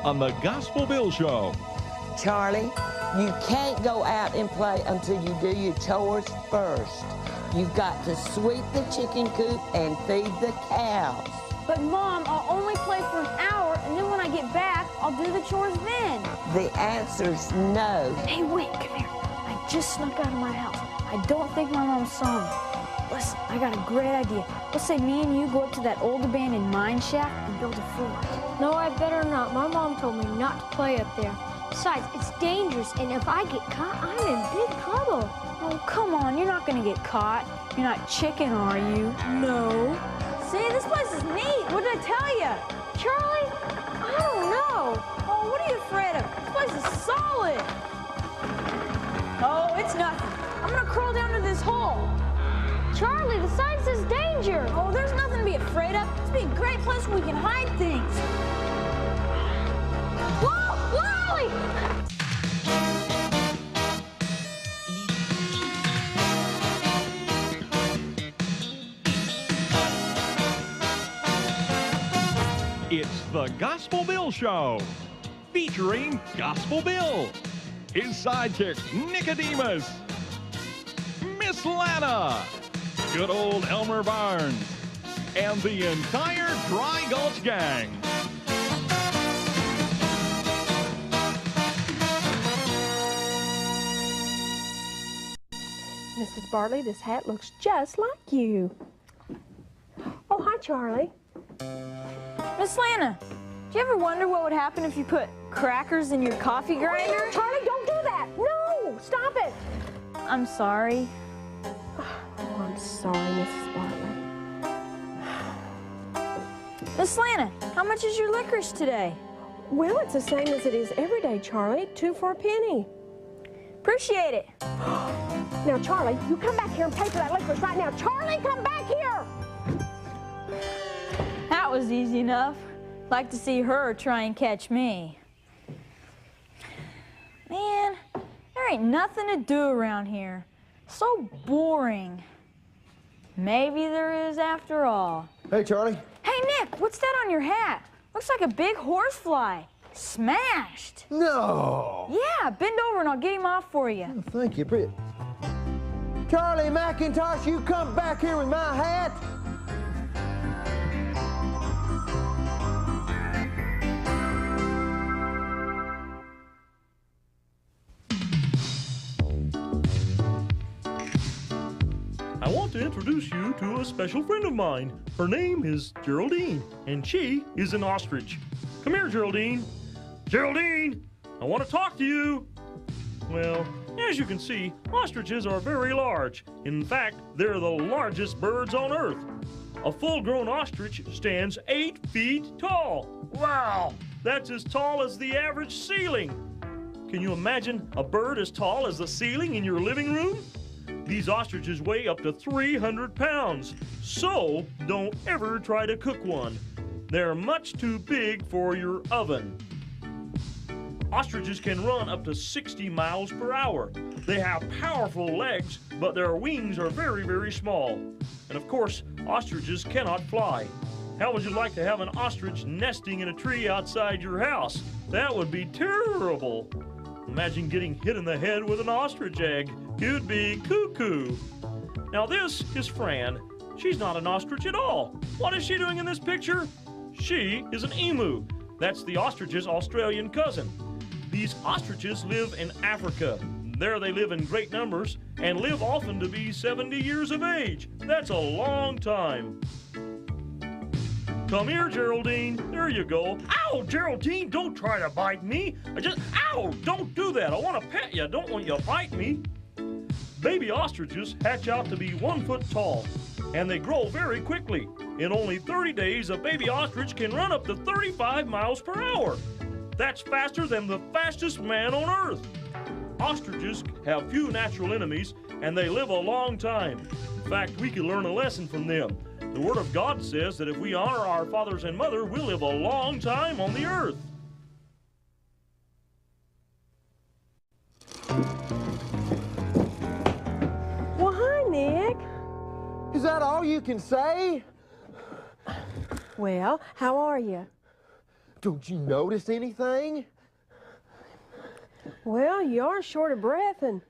on the Gospel Bill Show. Charlie, you can't go out and play until you do your chores first. You've got to sweep the chicken coop and feed the cows. But Mom, I'll only play for an hour, and then when I get back, I'll do the chores then. The answer's no. Hey, wait, come here. I just snuck out of my house. I don't think my mom saw me. Listen, I got a great idea. Let's say me and you go up to that old abandoned mine shack and build a fort. No, I better not. My mom told me not to play up there. Besides, it's dangerous, and if I get caught, I'm in big trouble. Oh, come on, you're not gonna get caught. You're not chicken, are you? No. See, this place is neat. What did I tell you? Charlie, I don't know. Oh, what are you afraid of? This place is solid. Oh, it's nothing. I'm gonna crawl down to this hole. Charlie, the sign says danger. Oh, there's nothing to be afraid of. This would be a great place where we can hide things. Whoa, Lolly! It's the Gospel Bill Show, featuring Gospel Bill, his sidekick Nicodemus, Miss Lana, good old Elmer Barnes, and the entire Dry Gulch gang. Mrs. Bartley, this hat looks just like you. Oh, hi, Charlie. Miss Lana, do you ever wonder what would happen if you put crackers in your coffee grinder? Oh, Charlie, don't do that. No, stop it. I'm sorry. Oh, I'm sorry, Mrs. Bartley. Miss Lana, how much is your licorice today? Well, it's the same as it is every day, Charlie. 2 for a penny. Appreciate it. Now, Charlie, you come back here and pay for that licorice right now. Charlie, come back here. That was easy enough. Like to see her try and catch me. Man, there ain't nothing to do around here. So boring. Maybe there is after all. Hey, Charlie. Hey, Nick, what's that on your hat? Looks like a big horsefly. Smashed. No. Yeah, bend over and I'll get him off for you. Oh, thank you. Charlie McIntosh, you come back here with my hat. I want to introduce you to a special friend of mine. Her name is Geraldine, and she is an ostrich. Come here, Geraldine. Geraldine, I want to talk to you. Well, as you can see, ostriches are very large. In fact, they're the largest birds on Earth. A full-grown ostrich stands 8 feet tall. Wow, that's as tall as the average ceiling. Can you imagine a bird as tall as the ceiling in your living room? These ostriches weigh up to 300 pounds, so don't ever try to cook one. They're much too big for your oven. Ostriches can run up to 60 miles per hour. They have powerful legs, but their wings are very, very small. And of course, ostriches cannot fly. How would you like to have an ostrich nesting in a tree outside your house? That would be terrible. Imagine getting hit in the head with an ostrich egg. You'd be cuckoo. Now this is Fran. She's not an ostrich at all. What is she doing in this picture? She is an emu. That's the ostrich's Australian cousin. These ostriches live in Africa. There they live in great numbers and live often to be 70 years of age. That's a long time. Come here, Geraldine. There you go. Ow, Geraldine, don't try to bite me. Ow, don't do that. I want to pet you. I don't want you to bite me. Baby ostriches hatch out to be 1 foot tall, and they grow very quickly. In only 30 days, a baby ostrich can run up to 35 miles per hour. That's faster than the fastest man on Earth. Ostriches have few natural enemies, and they live a long time. In fact, we can learn a lesson from them. The Word of God says that if we honor our fathers and mother, we'll live a long time on the earth. Well, hi, Nick. Is that all you can say? Well, how are you? Don't you notice anything? Well, you are short of breath, and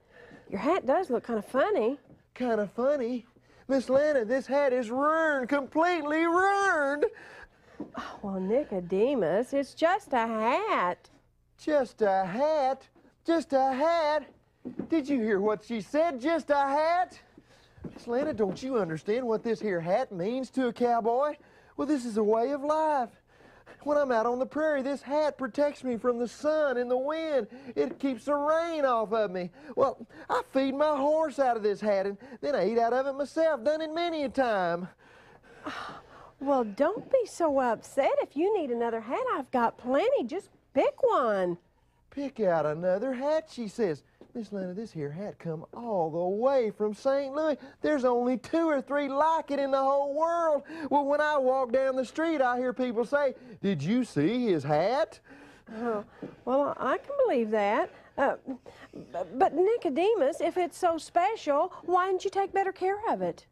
your hat does look kind of funny. Kind of funny. Miss Lana, this hat is ruined, completely ruined. Oh, well, Nicodemus, it's just a hat. Just a hat? Just a hat? Did you hear what she said? Just a hat? Miss Lana, don't you understand what this here hat means to a cowboy? Well, this is a way of life. When I'm out on the prairie, this hat protects me from the sun and the wind. It keeps the rain off of me. Well, I feed my horse out of this hat, and then I eat out of it myself. Done it many a time. Well, don't be so upset. If you need another hat, I've got plenty. Just pick one. Pick out another hat, she says. Miss Lana, this here hat come all the way from St. Louis. There's only 2 or 3 like it in the whole world. Well, when I walk down the street, I hear people say, "Did you see his hat?" Oh, well, I can believe that. But Nicodemus, if it's so special, why didn't you take better care of it?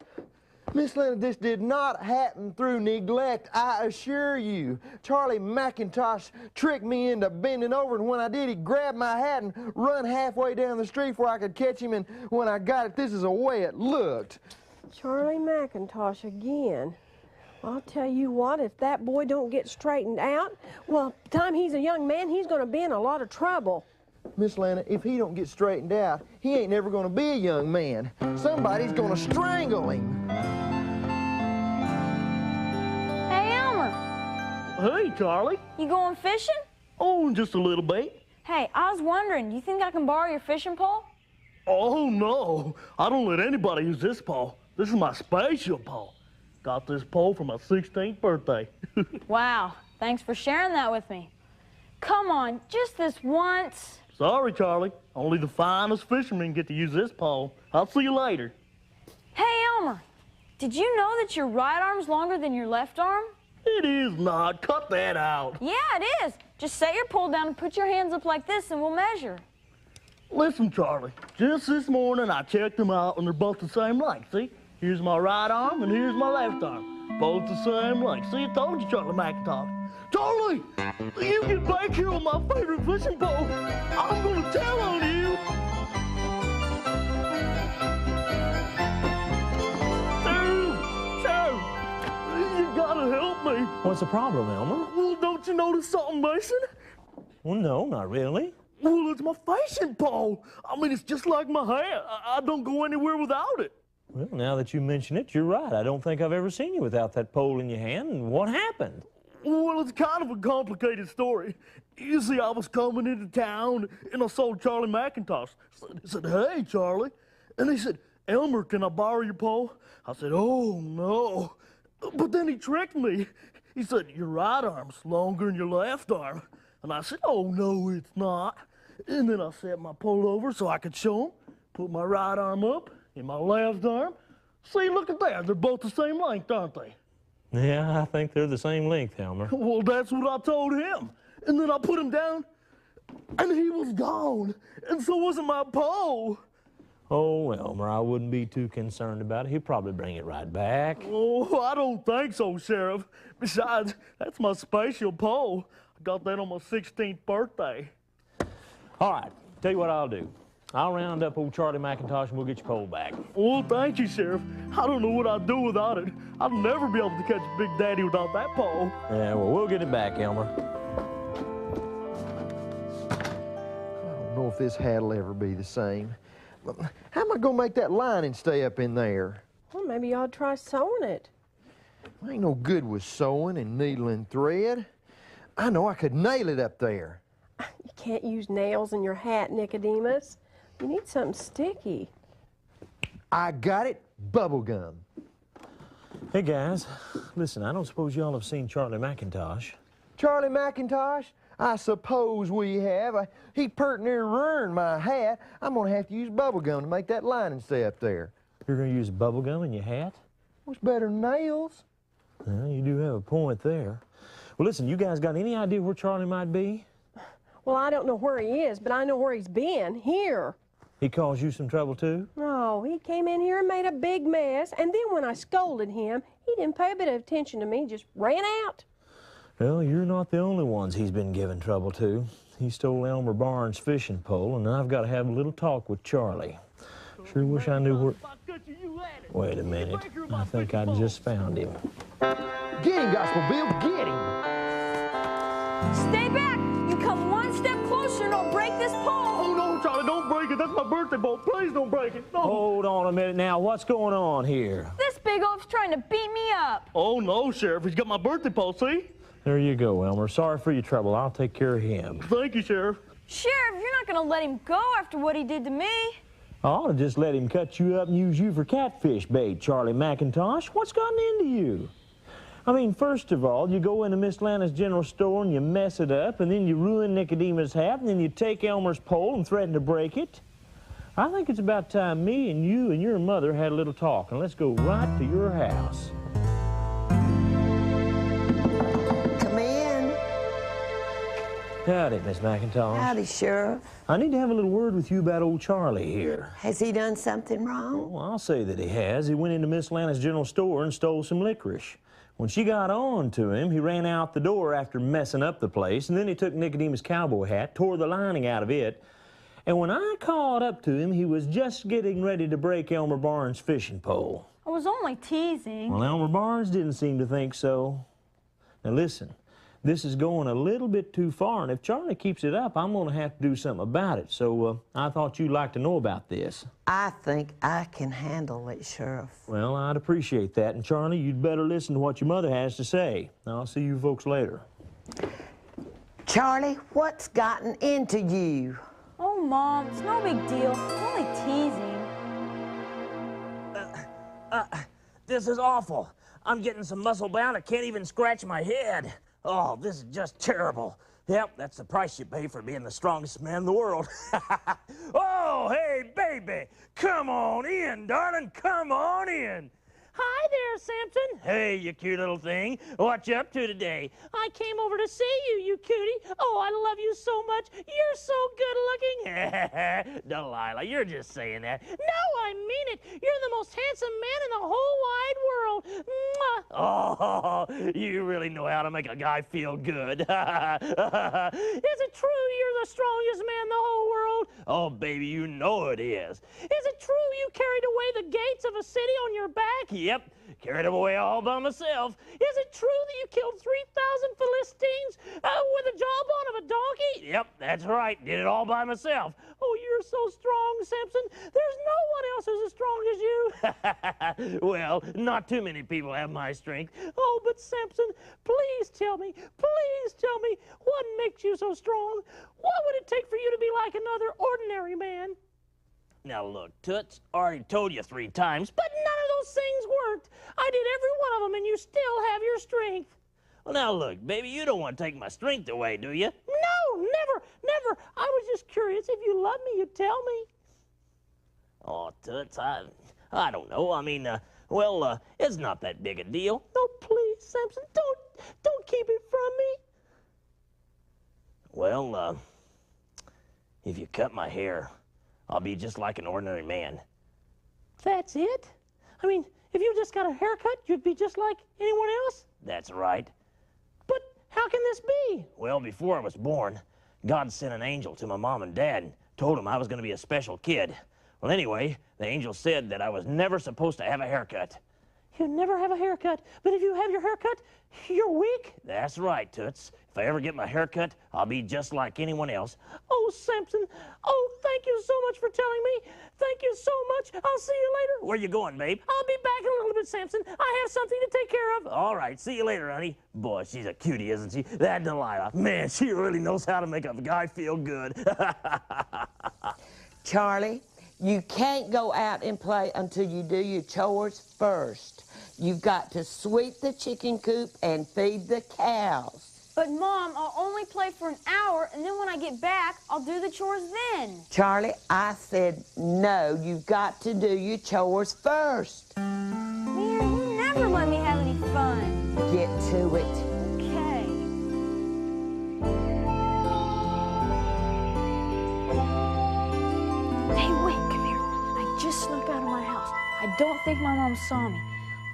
Miss Lana, this did not happen through neglect, I assure you. Charlie McIntosh tricked me into bending over, and when I did, he grabbed my hat and run halfway down the street where I could catch him, and when I got it, this is the way it looked. Charlie McIntosh again. I'll tell you what, if that boy don't get straightened out, well, by the time he's a young man, he's going to be in a lot of trouble. Miss Lana, if he don't get straightened out, he ain't never going to be a young man. Somebody's going to strangle him. Hey, Elmer, Hey, Charlie. you going fishing? Oh, just a little bit. Hey, I was wondering, do you think I can borrow your fishing pole? Oh, no. I don't let anybody use this pole. This is my special pole. Got this pole for my 16th birthday. Wow, thanks for sharing that with me. Come on, just this once. Sorry, Charlie. Only the finest fishermen get to use this pole. I'll see you later. Hey, Elmer, did you know that your right arm's longer than your left arm? It is not. Cut that out. Yeah, it is. Just set your pole down and put your hands up like this and we'll measure. Listen, Charlie. Just this morning, I checked them out, and they're both the same length. See? Here's my right arm, and here's my left arm. Both the same length. See, I told you, Charlie McIntosh. Charlie! You get back here on my favorite fishing pole. I'm gonna tell on you. Sheriff! You gotta help me. What's the problem, Elmer? Well, don't you notice something missing? Well, no, not really. Well, it's my fishing pole. I mean, it's just like my hat. I don't go anywhere without it. Well, now that you mention it, you're right. I don't think I've ever seen you without that pole in your hand. And what happened? Well, it's kind of a complicated story. You see, I was coming into town, and I saw Charlie McIntosh. I said, "Hey, Charlie." And he said, "Elmer, can I borrow your pole?" I said, "Oh, no." But then he tricked me. He said, "Your right arm's longer than your left arm." And I said, "Oh, no, it's not." And then I set my pole over so I could show him, put my right arm up and my left arm. See, look at that. They're both the same length, aren't they? Yeah, I think they're the same length, Elmer. Well, that's what I told him. And then I put him down, and he was gone. And so wasn't my pole. Oh, Elmer, I wouldn't be too concerned about it. He'll probably bring it right back. Oh, I don't think so, Sheriff. Besides, that's my special pole. I got that on my 16th birthday. All right, tell you what I'll do. I'll round up old Charlie McIntosh and we'll get your pole back. Well, thank you, Sheriff. I don't know what I'd do without it. I'd never be able to catch Big Daddy without that pole. Yeah, well, we'll get it back, Elmer. I don't know if this hat'll ever be the same. How am I gonna make that lining stay up in there? Well, maybe you ought to try sewing it. I ain't no good with sewing and needle and thread. I know I could nail it up there. You can't use nails in your hat, Nicodemus. You need something sticky. I got it, bubble gum. Hey, guys, listen, I don't suppose y'all have seen Charlie McIntosh. Charlie McIntosh? I suppose we have. He pert near ruined my hat. I'm gonna have to use bubble gum to make that lining stay up there. You're gonna use bubble gum in your hat? What's better than nails? Well, you do have a point there. Well, listen, you guys got any idea where Charlie might be? Well, I don't know where he is, but I know where he's been, here. He caused you some trouble, too? No, he came in here and made a big mess, and then when I scolded him, he didn't pay a bit of attention to me, just ran out. Well, you're not the only ones he's been giving trouble to. He stole Elmer Barnes' fishing pole, and I've got to have a little talk with Charlie. Sure wish I knew where... Wait a minute. I think I just found him. Get him, Gospel Bill, get him! Stay back! You come one step closer and I'll break this pole! Oh, no, Charlie, don't break it. That's my birthday pole. Please don't break it. No. Hold on a minute now. What's going on here? This big oaf's trying to beat me up! Oh, no, Sheriff. He's got my birthday pole, see? There you go, Elmer. Sorry for your trouble. I'll take care of him. Thank you, Sheriff. Sheriff, you're not gonna let him go after what he did to me. I ought to just let him cut you up and use you for catfish bait, Charlie McIntosh. What's gotten into you? I mean, first of all, you go into Miss Lana's general store and you mess it up, and then you ruin Nicodemus' hat, and then you take Elmer's pole and threaten to break it. I think it's about time me and you and your mother had a little talk, and let's go right to your house. Come in. Howdy, Miss McIntosh. Howdy, Sheriff. I need to have a little word with you about old Charlie here. Has he done something wrong? Well, I'll say that he has. He went into Miss Lana's general store and stole some licorice. When she got on to him, he ran out the door after messing up the place, and then he took Nicodemus' cowboy hat, tore the lining out of it, and when I caught up to him, he was just getting ready to break Elmer Barnes' fishing pole. I was only teasing. Well, Elmer Barnes didn't seem to think so. Now listen, this is going a little bit too far, and if Charlie keeps it up, I'm going to have to do something about it. So I thought you'd like to know about this. I think I can handle it, Sheriff. Well, I'd appreciate that. And Charlie, you'd better listen to what your mother has to say. I'll see you folks later. Charlie, what's gotten into you? Oh, Mom, it's no big deal. I'm only teasing. This is awful. I'm getting so muscle bound I can't even scratch my head. Oh, this is just terrible. Yep, that's the price you pay for being the strongest man in the world. Oh, hey, baby. Come on in, darling. Come on in. Hi there, Samson. Hey, you cute little thing. What you up to today? I came over to see you, you cutie. Oh, I love you so much. You're so good looking. Delilah, you're just saying that. No, I mean it. You're the most handsome man in the whole wide world. Mwah. Oh, you really know how to make a guy feel good. Is it true you're the strongest man in the whole world? Oh, baby, you know it is. Is it true you carried away the gates of a city on your back? Yep, carried them away all by myself. Is it true that you killed 3,000 Philistines with the jawbone of a donkey? Yep, that's right. Did it all by myself. Oh, you're so strong, Samson. There's no one else who's as strong as you. Well, not too many people have my strength. Oh, but Samson, please tell me, what makes you so strong? What would it take for you to be like another ordinary man? Now look, Toots, I already told you 3 times, but none of those things worked. I did every one of them, and you still have your strength. Well, now look, baby, you don't want to take my strength away, do you? No, never. I was just curious. If you love me, you'd tell me. Oh, Toots, I don't know. I mean, it's not that big a deal. No, please, Samson, don't keep it from me. Well, if you cut my hair, I'll be just like an ordinary man. That's it? I mean, if you just got a haircut, you'd be just like anyone else? That's right. But how can this be? Well, before I was born, God sent an angel to my mom and dad and told them I was going to be a special kid. Well, anyway, the angel said that I was never supposed to have a haircut. You never have a haircut, but if you have your haircut, you're weak? That's right, Toots. If I ever get my haircut, I'll be just like anyone else. Oh, Samson, thank you so much for telling me. Thank you so much. I'll see you later. Where you going, babe? I'll be back in a little bit, Samson. I have something to take care of. All right, see you later, honey. Boy, she's a cutie, isn't she? That Delilah. Man, she really knows how to make a guy feel good. Charlie, you can't go out and play until you do your chores first. You've got to sweep the chicken coop and feed the cows. But, Mom, I'll only play for an hour, and then when I get back, I'll do the chores then. Charlie, I said no. You've got to do your chores first. Man, you never let me have any fun. Get to it. Okay. Hey, wait, come here. I just snuck out of my house. I don't think my mom saw me.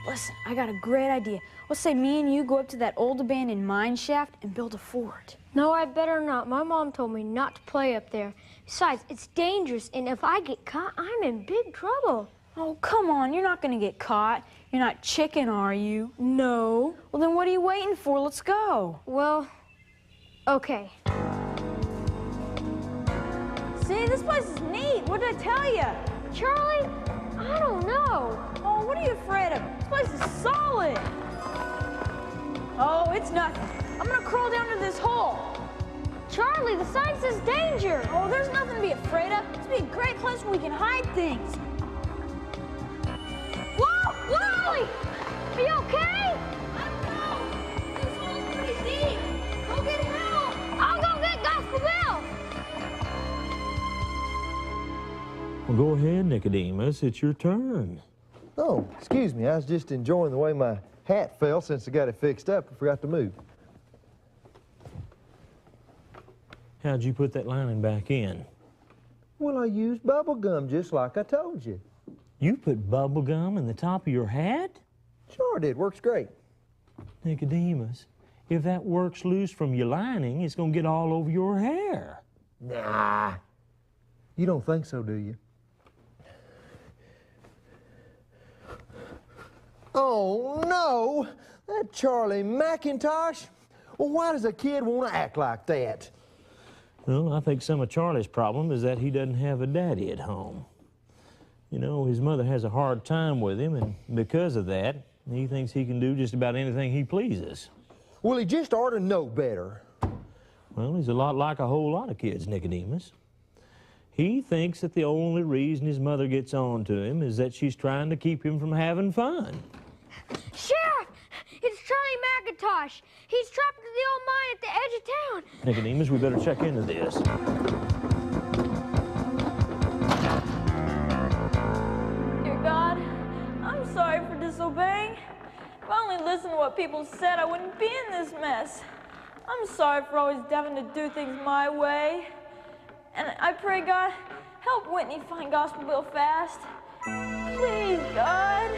Listen, I got a great idea. Let's say me and you go up to that old abandoned mine shaft and build a fort. No, I better not. My mom told me not to play up there. Besides, it's dangerous, and if I get caught, I'm in big trouble. Oh, come on, you're not gonna get caught. You're not chicken, are you? No. Well, then what are you waiting for? Let's go. Well, okay. See, this place is neat. What did I tell you? Charlie, I don't know. Oh, what are you afraid of? This place is solid. Oh, it's nothing. I'm gonna crawl down to this hole. Charlie, the sign says danger. Oh, there's nothing to be afraid of. This would be a great place where we can hide things. Whoa, Charlie! Are you okay? I don't know. This hole's pretty deep. Go get help. I'll go get Gospel Bill. Well, go ahead, Nicodemus. It's your turn. Oh, excuse me. I was just enjoying the way my hat fell since I got it fixed up and forgot to move. How'd you put that lining back in? Well, I used bubble gum just like I told you. You put bubble gum in the top of your hat? Sure did. Works great. Nicodemus, if that works loose from your lining, it's gonna get all over your hair. Nah. You don't think so, do you? Oh, no! That Charlie McIntosh? Well, why does a kid want to act like that? Well, I think some of Charlie's problem is that he doesn't have a daddy at home. You know, his mother has a hard time with him, and because of that, he thinks he can do just about anything he pleases. Well, he just ought to know better. Well, he's a lot like a whole lot of kids, Nicodemus. He thinks that the only reason his mother gets on to him is that she's trying to keep him from having fun. Sheriff, it's Charlie McIntosh. He's trapped in the old mine at the edge of town. Nicodemus, we better check into this. Dear God, I'm sorry for disobeying. If I only listened to what people said, I wouldn't be in this mess. I'm sorry for always having to do things my way. And I pray, God, help Whitney find Gospel Bill fast. Please, God.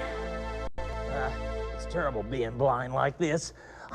It's terrible being blind like this.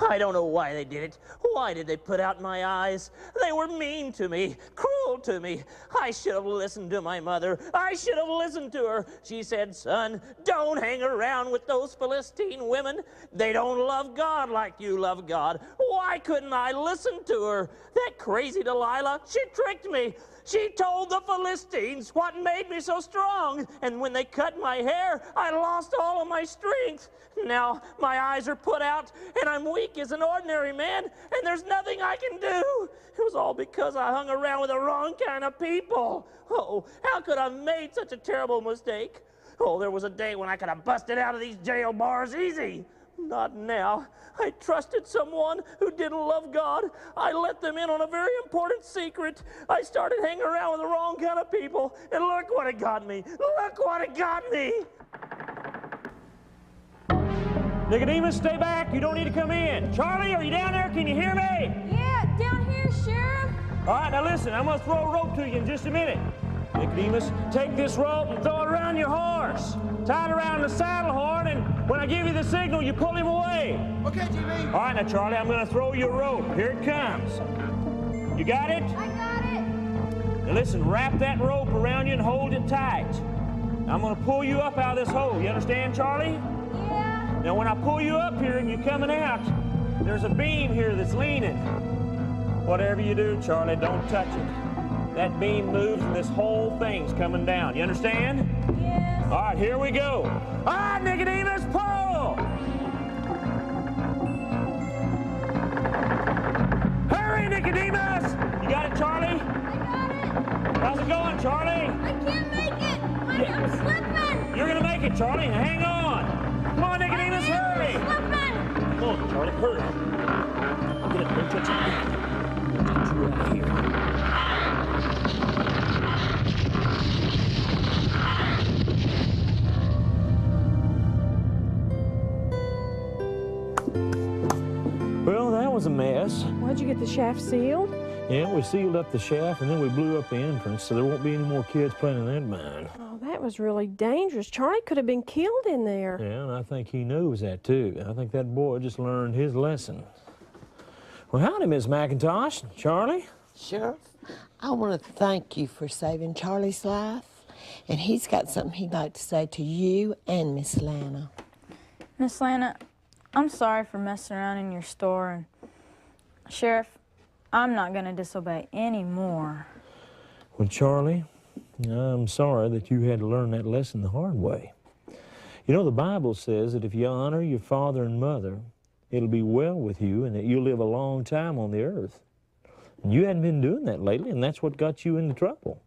I don't know why they did it. Why did they put out my eyes? They were mean to me, cruel to me. I should have listened to my mother. I should have listened to her. She said, son, don't hang around with those Philistine women. They don't love God like you love God. Why couldn't I listen to her? That crazy Delilah, she tricked me. She told the Philistines what made me so strong. And when they cut my hair, I lost all of my strength. Now my eyes are put out, and I'm weak as an ordinary man, and there's nothing I can do. It was all because I hung around with the wrong kind of people. Oh, how could I have made such a terrible mistake? Oh, there was a day when I could have busted out of these jail bars easy. Not now. I trusted someone who didn't love God. I let them in on a very important secret. I started hanging around with the wrong kind of people, and look what it got me. Look what it got me. Nicodemus, stay back. You don't need to come in. Charlie, are you down there? Can you hear me? Yeah, down here, Sheriff. All right, now listen. I'm going to throw a rope to you in just a minute. Nicodemus, take this rope and throw it around your horse. Tie it around the saddle horn, and when I give you the signal, you pull him away. Okay, Jimmy. All right, now, Charlie, I'm going to throw you a rope. Here it comes. You got it? I got it. Now, listen, wrap that rope around you and hold it tight. I'm going to pull you up out of this hole. You understand, Charlie? Yeah. Now, when I pull you up here and you're coming out, there's a beam here that's leaning. Whatever you do, Charlie, don't touch it. That beam moves and this whole thing's coming down. You understand? Yes. All right, here we go. All right, Nicodemus, pull! Hurry, Nicodemus! You got it, Charlie? I got it. How's it going, Charlie? I can't make it. I'm slipping. You're gonna make it, Charlie. Hang on. Come on, Nicodemus, hurry! I'm slipping. Come on, Charlie, hurry. Get it, don't touch it. Get you out of here. Well, that was a mess. Why'd you get the shaft sealed? Yeah, we sealed up the shaft and then we blew up the entrance so there won't be any more kids playing in that mine. Oh, that was really dangerous. Charlie could have been killed in there. Yeah, and I think he knows that too. I think that boy just learned his lesson. Well, howdy, Miss McIntosh. Charlie? Sheriff, I want to thank you for saving Charlie's life. And he's got something he'd like to say to you and Miss Lana. Miss Lana, I'm sorry for messing around in your store. And Sheriff, I'm not going to disobey anymore. Well, Charlie, I'm sorry that you had to learn that lesson the hard way. You know, the Bible says that if you honor your father and mother, it'll be well with you and that you'll live a long time on the earth. And you hadn't been doing that lately, and that's what got you into trouble.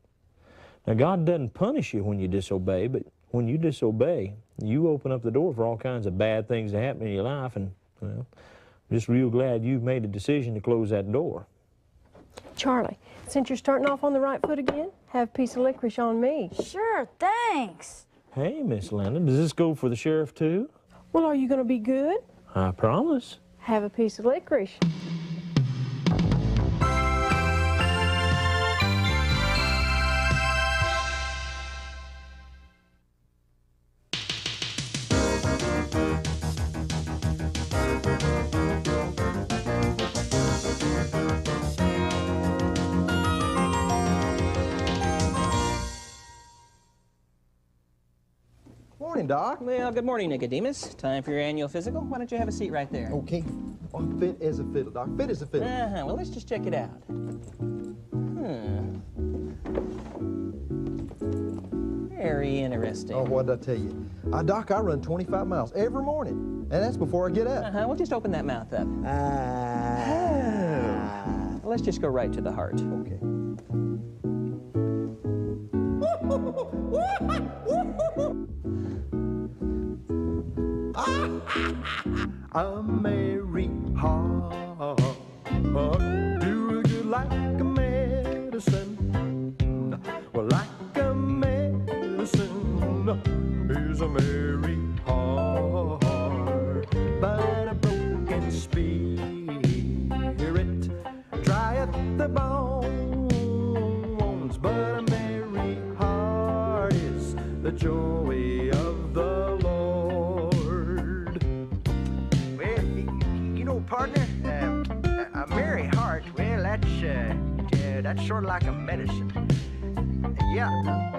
Now, God doesn't punish you when you disobey, but when you disobey, you open up the door for all kinds of bad things to happen in your life, and, well, I'm just real glad you've made a decision to close that door. Charlie, since you're starting off on the right foot again, have a piece of licorice on me. Sure, thanks. Hey, Miss Lana, does this go for the sheriff, too? Well, are you going to be good? I promise. Have a piece of licorice. Morning, Doc. Well, good morning, Nicodemus. Time for your annual physical. Why don't you have a seat right there? Okay. I'm fit as a fiddle, Doc. Fit as a fiddle. Well, let's just check it out. Very interesting. Oh, what did I tell you? Doc, I run 25 miles every morning, and that's before I get up. Well, just open that mouth up. Let's just go right to the heart. Okay. A merry heart, do it good like a medicine. Well, like a medicine is a merry heart, but a broken spirit drieth the bones. But a merry heart is the joy of the Lord. Well, you know, partner, a merry heart, well, that's sort of like a medicine. Yeah,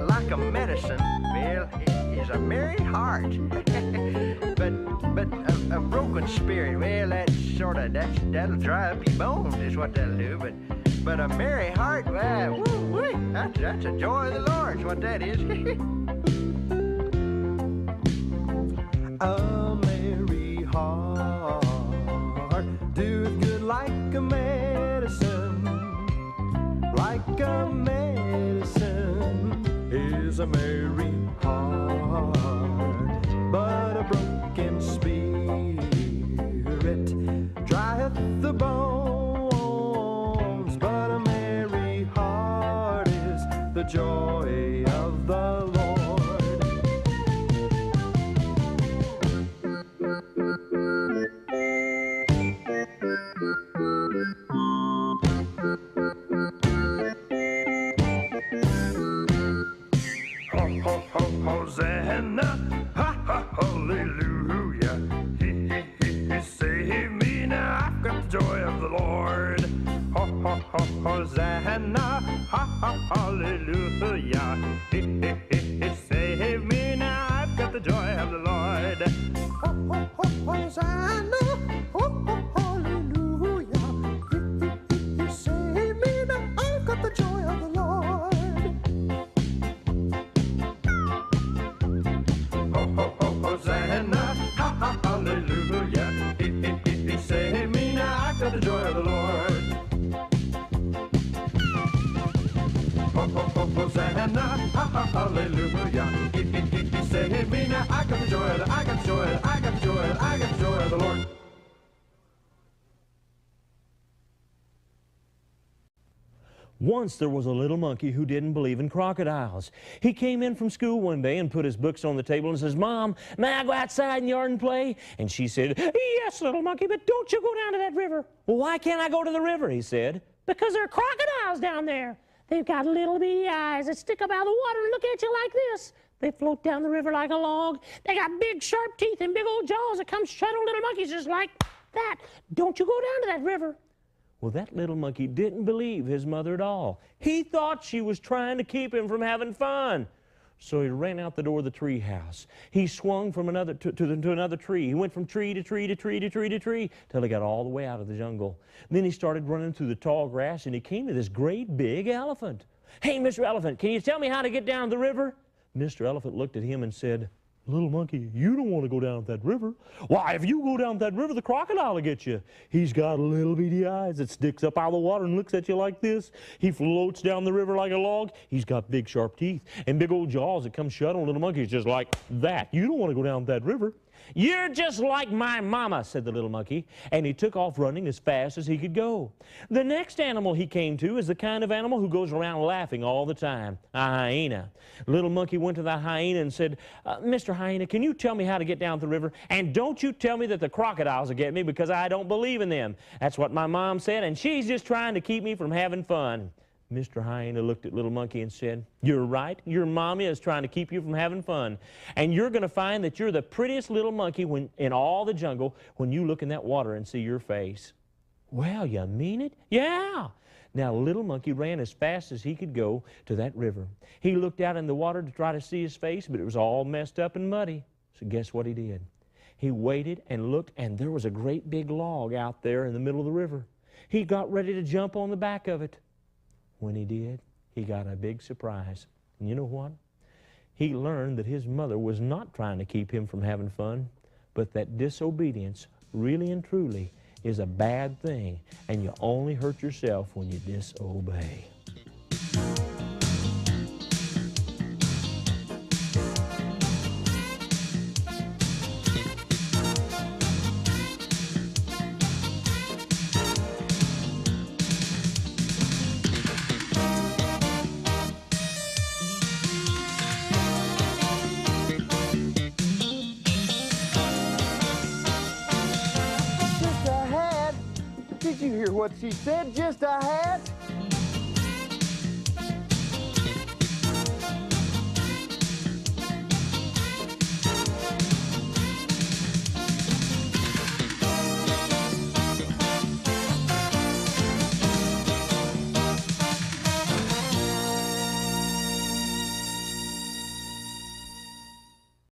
like a medicine, well, is a merry heart. but a broken spirit, well, that'll dry up your bones, is what that'll do. But a merry heart, well, woo-wee, that's a joy of the Lord, is what that is. A merry heart doeth good like a medicine, like a medicine is a merry heart, but a broken spirit drieth the bones. But a merry heart is the joy of the Lord. Hosanna, ha ha, hallelujah. He saved me, now I've got the joy of the Lord. Hosanna, ha ha, hallelujah. He saved me, now I've got the joy of the Lord. Hosanna, hallelujah. He saved me, now I've got the joy of the Lord. Hosanna, ha ha, hallelujah. He saved me, now I've got the joy of the Lord. Hosanna, ha ha, hallelujah. He saved me, now I got the joy of the, I got the joy of the, I got the joy of the, I got the joy of the Lord. Once there was a little monkey who didn't believe in crocodiles. He came in from school one day and put his books on the table and says, "Mom, may I go outside in the yard and play?" And she said, "Yes, little monkey, but don't you go down to that river." "Well, why can't I go to the river?" he said. Because there are crocodiles down there. They've got little bitty eyes that stick up out of the water and look at you like this. They float down the river like a log. They got big, sharp teeth and big old jaws that come shut on little monkeys just like that. Don't you go down to that river. Well, that little monkey didn't believe his mother at all. He thought she was trying to keep him from having fun. So he ran out the door of the tree house. He swung from another to another tree. He went from tree to tree to tree to tree to tree till he got all the way out of the jungle. Then he started running through the tall grass and he came to this great big elephant. "Hey, Mr. Elephant, can you tell me how to get down the river?" Mr. Elephant looked at him and said, "Little monkey, you don't want to go down that river. Why, if you go down that river, the crocodile will get you. He's got little bitty eyes that sticks up out of the water and looks at you like this. He floats down the river like a log. He's got big sharp teeth and big old jaws that come shut on little monkeys just like that. You don't want to go down that river." "You're just like my mama," said the little monkey, and he took off running as fast as he could go. The next animal he came to is the kind of animal who goes around laughing all the time, a hyena. Little monkey went to that hyena and said, "Mr. Hyena, can you tell me how to get down the river? And don't you tell me that the crocodiles will get me because I don't believe in them. That's what my mom said, and she's just trying to keep me from having fun." Mr. Hyena looked at little monkey and said, "You're right. Your mommy is trying to keep you from having fun. And you're going to find that you're the prettiest little monkey in all the jungle when you look in that water and see your face." "Well, you mean it?" "Yeah." Now, little monkey ran as fast as he could go to that river. He looked out in the water to try to see his face, but it was all messed up and muddy. So guess what he did? He waited and looked, and there was a great big log out there in the middle of the river. He got ready to jump on the back of it. When he did, he got a big surprise. And you know what? He learned that his mother was not trying to keep him from having fun, but that disobedience, really and truly, is a bad thing, and you only hurt yourself when you disobey. Did you hear what she said? Just a hat?